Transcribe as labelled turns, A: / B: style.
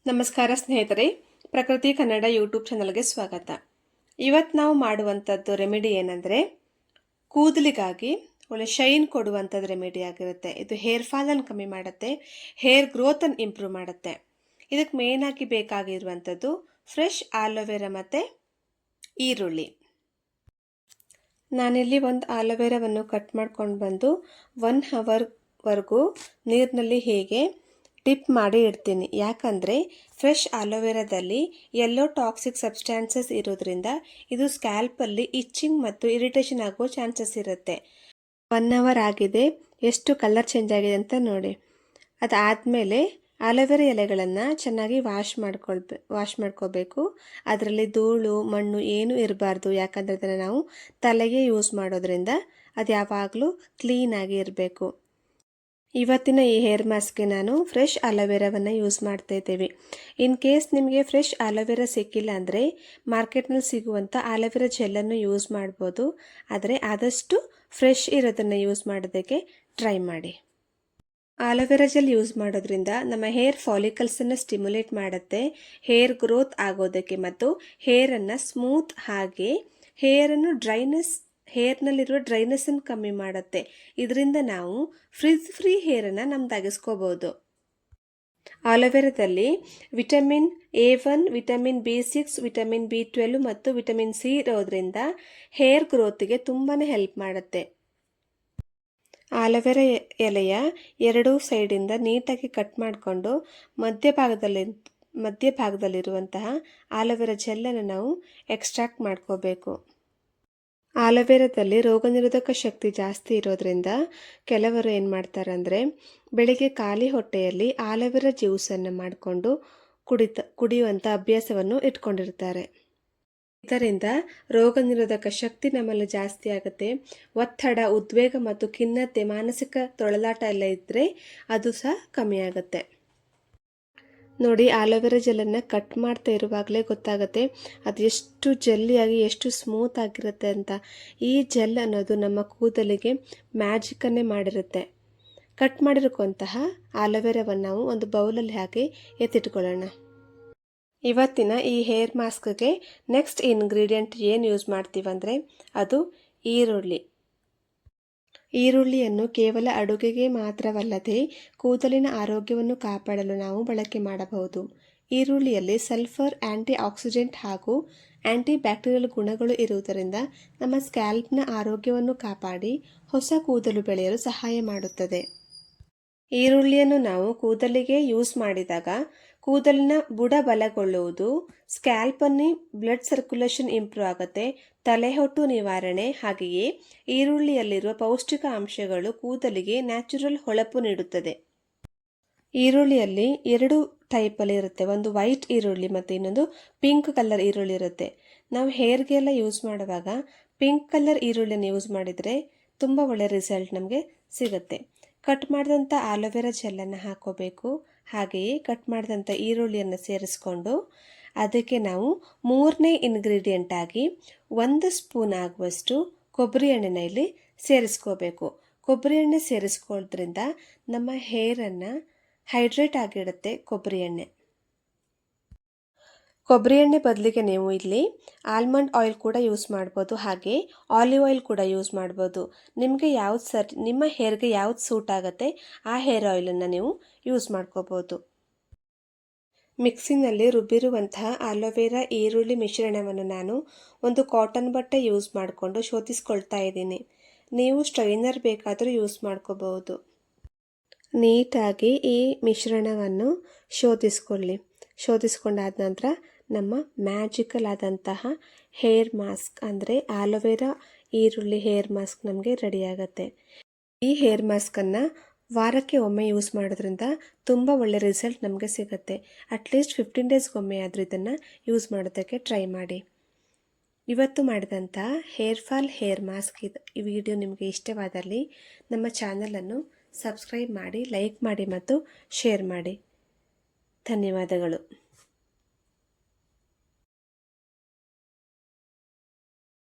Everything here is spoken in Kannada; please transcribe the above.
A: ನಮಸ್ಕಾರ ಸ್ನೇಹಿತರೆ, ಪ್ರಕೃತಿ ಕನ್ನಡ ಯೂಟ್ಯೂಬ್ ಚಾನಲ್ಗೆ ಸ್ವಾಗತ. ಇವತ್ತು ನಾವು ಮಾಡುವಂಥದ್ದು ರೆಮಿಡಿ ಏನಂದರೆ ಕೂದಲಿಗಾಗಿ ಒಳ್ಳೆ ಶೈನ್ ಕೊಡುವಂಥದ್ದು ರೆಮಿಡಿ ಆಗಿರುತ್ತೆ. ಇದು ಹೇರ್ ಫಾಲನ್ನು ಕಮ್ಮಿ ಮಾಡುತ್ತೆ, ಹೇರ್ ಗ್ರೋತನ್ನು ಇಂಪ್ರೂವ್ ಮಾಡುತ್ತೆ. ಇದಕ್ಕೆ ಮೇನ್ ಆಗಿ ಬೇಕಾಗಿರುವಂಥದ್ದು ಫ್ರೆಶ್ ಆಲೋವೆರಾ ಮತ್ತು ಈರುಳ್ಳಿ. ನಾನಿಲ್ಲಿ ಒಂದು ಆಲೋವೆರಾವನ್ನು ಕಟ್ ಮಾಡ್ಕೊಂಡು ಬಂದು 1 ಅವರ್ವರೆಗೂ ನೀರಿನಲ್ಲಿ ಹೇಗೆ ಡಿಪ್ ಮಾಡಿ ಇಡ್ತೀನಿ. ಯಾಕಂದರೆ ಫ್ರೆಶ್ ಆಲೋವೆರಾದಲ್ಲಿ ಎಲ್ಲೋ ಟಾಕ್ಸಿಕ್ ಸಬ್ಸ್ಟ್ಯಾನ್ಸಸ್ ಇರೋದ್ರಿಂದ ಇದು ಸ್ಕ್ಯಾಲ್ಪಲ್ಲಿ ಇಚ್ಚಿಂಗ್ ಮತ್ತು ಇರಿಟೇಷನ್ ಆಗೋ ಚಾನ್ಸಸ್ ಇರುತ್ತೆ. 1 ಅವರ್ ಆಗಿದೆ, ಎಷ್ಟು ಕಲರ್ ಚೇಂಜ್ ಆಗಿದೆ ಅಂತ ನೋಡಿ. ಅದಾದಮೇಲೆ ಆಲೋವೆರಾ ಎಲೆಗಳನ್ನು ಚೆನ್ನಾಗಿ ವಾಶ್ ಮಾಡ್ಕೋಬೇಕು. ಅದರಲ್ಲಿ ಧೂಳು ಮಣ್ಣು ಏನೂ ಇರಬಾರ್ದು. ಯಾಕಂದರೆ ಅದನ್ನು ನಾವು ತಲೆಗೆ ಯೂಸ್ ಮಾಡೋದ್ರಿಂದ ಅದು ಯಾವಾಗಲೂ ಕ್ಲೀನಾಗಿ ಇರಬೇಕು. ಇವತ್ತಿನ ಈ ಹೇರ್ ಮಾಸ್ಕ್ಗೆ ನಾನು ಫ್ರೆಶ್ ಆಲೋವೆರಾವನ್ನು ಯೂಸ್ ಮಾಡ್ತಾ ಇದ್ದೇವೆ. ಇನ್ ಕೇಸ್ ನಿಮಗೆ ಫ್ರೆಶ್ ಆಲೋವೆರಾ ಸಿಕ್ಕಿಲ್ಲ ಅಂದರೆ ಮಾರ್ಕೆಟ್ನಲ್ಲಿ ಸಿಗುವಂಥ ಆಲೋವೆರಾ ಜೆಲ್ಲನ್ನು ಯೂಸ್ ಮಾಡ್ಬೋದು. ಆದರೆ ಆದಷ್ಟು ಫ್ರೆಶ್ ಇರೋದನ್ನು ಯೂಸ್ ಮಾಡೋದಕ್ಕೆ ಟ್ರೈ ಮಾಡಿ. ಆಲೋವೆರಾ ಜೆಲ್ ಯೂಸ್ ಮಾಡೋದ್ರಿಂದ ನಮ್ಮ ಹೇರ್ ಫಾಲಿಕಲ್ಸನ್ನು ಸ್ಟಿಮ್ಯುಲೇಟ್ ಮಾಡುತ್ತೆ, ಹೇರ್ ಗ್ರೋತ್ ಆಗೋದಕ್ಕೆ ಮತ್ತು ಹೇರನ್ನು ಸ್ಮೂತ್ ಹಾಗೆ ಹೇರ್ನಲ್ಲಿರುವ ಡ್ರೈನೆಸ್ಸನ್ನು ಕಮ್ಮಿ ಮಾಡುತ್ತೆ. ಇದರಿಂದ ನಾವು ಫ್ರೀ ಹೇರನ್ನು ನಮ್ದಾಗಿಸ್ಕೋಬೋದು. ಆಲೋವೆರಾದಲ್ಲಿ vitamin A1, vitamin B6, vitamin B12 ಮತ್ತು ವಿಟಮಿನ್ C ಇರೋದ್ರಿಂದ ಹೇರ್ ಗ್ರೋತ್ಗೆ ತುಂಬಾ ಹೆಲ್ಪ್ ಮಾಡುತ್ತೆ. ಆಲೋವೆರಾ ಎಲೆಯ 2 ಸೈಡಿಂದ ನೀಟಾಗಿ ಕಟ್ ಮಾಡಿಕೊಂಡು ಮಧ್ಯಭಾಗದಲ್ಲಿರುವಂತಹ ಆಲೋವೆರಾ ಜೆಲ್ಲನ್ನು ನಾವು ಎಕ್ಸ್ಟ್ರಾಕ್ಟ್ ಮಾಡ್ಕೋಬೇಕು. ಆಲೋವೆರಾದಲ್ಲಿ ರೋಗ ನಿರೋಧಕ ಶಕ್ತಿ ಜಾಸ್ತಿ ಇರೋದ್ರಿಂದ ಕೆಲವರು ಏನು ಮಾಡ್ತಾರೆ ಅಂದರೆ ಬೆಳಿಗ್ಗೆ ಖಾಲಿ ಹೊಟ್ಟೆಯಲ್ಲಿ ಆಲೋವೆರಾ ಜ್ಯೂಸನ್ನು ಮಾಡಿಕೊಂಡು ಕುಡಿಯುವಂಥ ಅಭ್ಯಾಸವನ್ನು ಇಟ್ಕೊಂಡಿರ್ತಾರೆ. ಇದರಿಂದ ರೋಗ ನಿರೋಧಕ ಶಕ್ತಿ ನಮ್ಮಲ್ಲಿ ಜಾಸ್ತಿ ಆಗುತ್ತೆ. ಒತ್ತಡ, ಉದ್ವೇಗ ಮತ್ತು ಖಿನ್ನತೆ, ಮಾನಸಿಕ ತೊಳಲಾಟ ಎಲ್ಲ ಇದ್ದರೆ ಅದು ಸಹ ಕಮ್ಮಿ ಆಗುತ್ತೆ. ನೋಡಿ, ಆಲೋವೆರಾ ಜೆಲ್ಲನ್ನು ಕಟ್ ಮಾಡ್ತಾ ಇರುವಾಗಲೇ ಗೊತ್ತಾಗುತ್ತೆ ಅದು ಎಷ್ಟು ಜೆಲ್ಲಿಯಾಗಿ ಎಷ್ಟು ಸ್ಮೂತ್ ಆಗಿರುತ್ತೆ ಅಂತ. ಈ ಜೆಲ್ ಅನ್ನೋದು ನಮ್ಮ ಕೂದಲಿಗೆ ಮ್ಯಾಜಿಕನ್ನೇ ಮಾಡಿರುತ್ತೆ. ಕಟ್ ಮಾಡಿರುವಂತಹ ಆಲೋವೆರಾವನ್ನು ನಾವು ಒಂದು ಬೌಲಲ್ಲಿ ಹಾಕಿ ಎತ್ತಿಟ್ಕೊಳ್ಳೋಣ. ಇವತ್ತಿನ ಈ ಹೇರ್ ಮಾಸ್ಕ್ಗೆ ನೆಕ್ಸ್ಟ್ ಇಂಗ್ರೀಡಿಯೆಂಟ್ ಏನು ಯೂಸ್ ಮಾಡ್ತೀವಂದರೆ ಅದು ಈರುಳ್ಳಿಯನ್ನು ಕೇವಲ ಅಡುಗೆಗೆ ಮಾತ್ರವಲ್ಲದೆ ಕೂದಲಿನ ಆರೋಗ್ಯವನ್ನು ಕಾಪಾಡಲು ನಾವು ಬಳಕೆ ಮಾಡಬಹುದು. ಈರುಳ್ಳಿಯಲ್ಲಿ ಸಲ್ಫರ್, ಆಂಟಿ ಆಕ್ಸಿಡೆಂಟ್ ಹಾಗೂ ಆಂಟಿ ಬ್ಯಾಕ್ಟೀರಿಯಲ್ ಗುಣಗಳು ಇರುವುದರಿಂದ ನಮ್ಮ ಸ್ಕ್ಯಾಲ್ಪ್ನ ಆರೋಗ್ಯವನ್ನು ಕಾಪಾಡಿ ಹೊಸ ಕೂದಲು ಬೆಳೆಯಲು ಸಹಾಯ ಮಾಡುತ್ತದೆ. ಈರುಳ್ಳಿಯನ್ನು ನಾವು ಕೂದಲಿಗೆ ಯೂಸ್ ಮಾಡಿದಾಗ ಕೂದಲಿನ ಬುಡ ಬಲಗೊಳ್ಳುವುದು, ಸ್ಕ್ಯಾಲ್ಪಲ್ಲಿ ಬ್ಲಡ್ ಸರ್ಕ್ಯುಲೇಷನ್ ಇಂಪ್ರೂವ್ ಆಗುತ್ತೆ, ತಲೆಹೊಟ್ಟು ನಿವಾರಣೆ, ಹಾಗೆಯೇ ಈರುಳ್ಳಿಯಲ್ಲಿರುವ ಪೌಷ್ಟಿಕ ಅಂಶಗಳು ಕೂದಲಿಗೆ ನ್ಯಾಚುರಲ್ ಹೊಳಪು ನೀಡುತ್ತದೆ. ಈರುಳ್ಳಿಯಲ್ಲಿ 2 ಟೈಪಲ್ಲಿ ಇರುತ್ತೆ. ಒಂದು ವೈಟ್ ಈರುಳ್ಳಿ ಮತ್ತು ಇನ್ನೊಂದು ಪಿಂಕ್ ಕಲರ್ ಈರುಳ್ಳಿ ಇರುತ್ತೆ. ನಾವು ಹೇರ್ಗೆಲ್ಲ ಯೂಸ್ ಮಾಡುವಾಗ ಪಿಂಕ್ ಕಲರ್ ಈರುಳ್ಳಿಯನ್ನು ಯೂಸ್ ಮಾಡಿದರೆ ತುಂಬ ಒಳ್ಳೆಯ ರಿಸಲ್ಟ್ ನಮಗೆ ಸಿಗುತ್ತೆ. ಕಟ್ ಮಾಡಿದಂಥ ಆಲೋವೆರಾ ಜೆಲ್ಲನ್ನು ಹಾಕೋಬೇಕು. ಹಾಗೆಯೇ ಕಟ್ ಮಾಡಿದಂಥ ಈರುಳ್ಳಿಯನ್ನು ಸೇರಿಸ್ಕೊಂಡು ಅದಕ್ಕೆ ನಾವು 3ನೇ ಇಂಗ್ರೀಡಿಯೆಂಟ್ ಆಗಿ 1 ಸ್ಪೂನ್ ಆಗುವಷ್ಟು ಕೊಬ್ಬರಿ ಎಣ್ಣೆನ ಇಲ್ಲಿ ಸೇರಿಸ್ಕೋಬೇಕು. ಕೊಬ್ಬರಿ ಎಣ್ಣೆ ಸೇರಿಸ್ಕೊಳ್ಳೋದ್ರಿಂದ ನಮ್ಮ ಹೇರನ್ನು ಹೈಡ್ರೇಟ್ ಆಗಿಡುತ್ತೆ. ಕೊಬ್ಬರಿ ಎಣ್ಣೆ ಬದಲಿಗೆ ನೀವು ಇಲ್ಲಿ ಆಲ್ಮಂಡ್ ಆಯಿಲ್ ಕೂಡ ಯೂಸ್ ಮಾಡ್ಬೋದು, ಹಾಗೆ ಆಲಿವ್ ಆಯಿಲ್ ಕೂಡ ಯೂಸ್ ಮಾಡ್ಬೋದು. ನಿಮ್ಮ ಹೇರ್ಗೆ ಯಾವ್ದು ಸೂಟ್ ಆಗುತ್ತೆ ಆ ಹೇರ್ ಆಯಿಲನ್ನು ನೀವು ಯೂಸ್ ಮಾಡ್ಕೋಬೋದು. ಮಿಕ್ಸಿನಲ್ಲಿ ರುಬ್ಬಿರುವಂತಹ ಆಲೋವೆರಾ ಈರುಳ್ಳಿ ಮಿಶ್ರಣವನ್ನು ನಾನು ಒಂದು ಕಾಟನ್ ಬಟ್ಟೆ ಯೂಸ್ ಮಾಡಿಕೊಂಡು ಶೋಧಿಸ್ಕೊಳ್ತಾ ಇದ್ದೀನಿ. ನೀವು ಸ್ಟ್ರೈನರ್ ಬೇಕಾದರೂ ಯೂಸ್ ಮಾಡ್ಕೋಬಹುದು. ನೀಟಾಗಿ ಈ ಮಿಶ್ರಣವನ್ನು ಶೋಧಿಸ್ಕೊಂಡಾದ ನಂತರ ನಮ್ಮ ಮ್ಯಾಜಿಕಲ್ ಆದಂತಹ ಹೇರ್ ಮಾಸ್ಕ್ ಅಂದರೆ ಆಲೋವೆರಾ ಈರುಳ್ಳಿ ಹೇರ್ ಮಾಸ್ಕ್ ನಮಗೆ ರೆಡಿಯಾಗುತ್ತೆ. ಈ ಹೇರ್ ಮಾಸ್ಕನ್ನು ವಾರಕ್ಕೆ ಒಮ್ಮೆ ಯೂಸ್ ಮಾಡೋದ್ರಿಂದ ತುಂಬ ಒಳ್ಳೆ ರಿಸಲ್ಟ್ ನಮಗೆ ಸಿಗುತ್ತೆ. ಅಟ್ಲೀಸ್ಟ್ 15 ಡೇಸ್ಗೊಮ್ಮೆ ಆದರೂ ಇದನ್ನು ಯೂಸ್ ಮಾಡೋದಕ್ಕೆ ಟ್ರೈ ಮಾಡಿ. ಇವತ್ತು ಮಾಡಿದಂಥ ಹೇರ್ ಮಾಸ್ಕ್ ಈ ವಿಡಿಯೋ ನಿಮಗೆ ಇಷ್ಟವಾದಲ್ಲಿ ನಮ್ಮ ಚಾನಲನ್ನು ಸಬ್ಸ್ಕ್ರೈಬ್ ಮಾಡಿ, ಲೈಕ್ ಮಾಡಿ ಮತ್ತು ಶೇರ್ ಮಾಡಿ. ಧನ್ಯವಾದಗಳು.